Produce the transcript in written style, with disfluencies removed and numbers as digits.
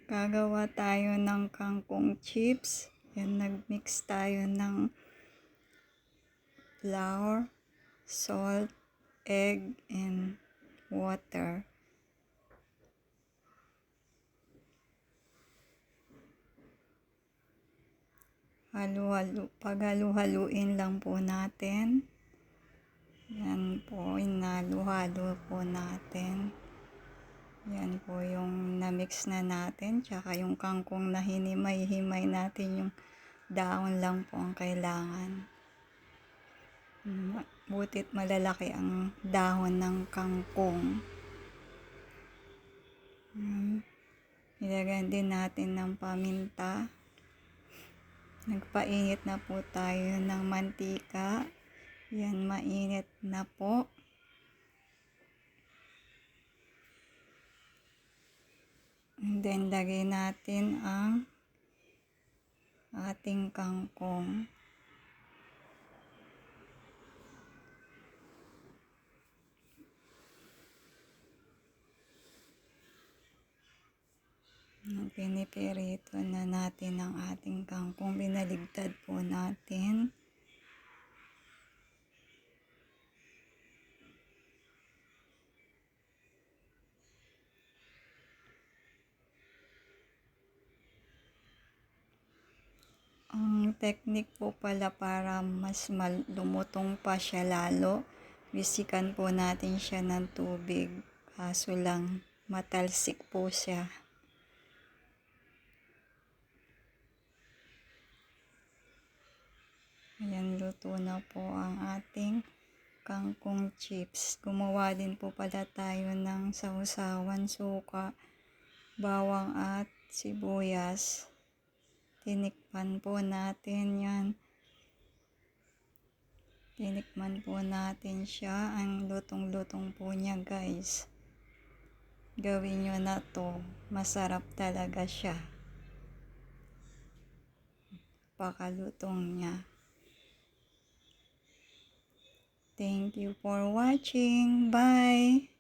Gagawa tayo ng kangkong chips. Yan, nagmix tayo ng flour, salt, egg, and water. Paghalu-haluin lang po natin. Yan po, inalu-halo po natin. Yan po yung na-mix na natin. Tsaka yung kangkong na hinimay-himay natin, yung daon lang po ang kailangan. Butit malalaki ang dahon ng kangkong. Ilagyan din natin ng paminta. Nagpainit na po tayo ng mantika. Yan, mainit na po. And then, lagay natin ang ating kangkong. Pinipirito na natin ang ating kangkong. Binaligtad po natin. Ang technique po pala para mas lumutong pa siya lalo, bisikan po natin siya ng tubig. Kaso lang, matalsik po siya. Ayan, luto na po ang ating kangkong chips. Gumawa din po pala tayo ng sausawan, suka, bawang at sibuyas. Tinikman po natin yan. Tinikman po natin siya. Ang lutong-lutong po niya, guys. Gawin nyo na to. Masarap talaga siya. Pakalutong niya. Thank you for watching. Bye!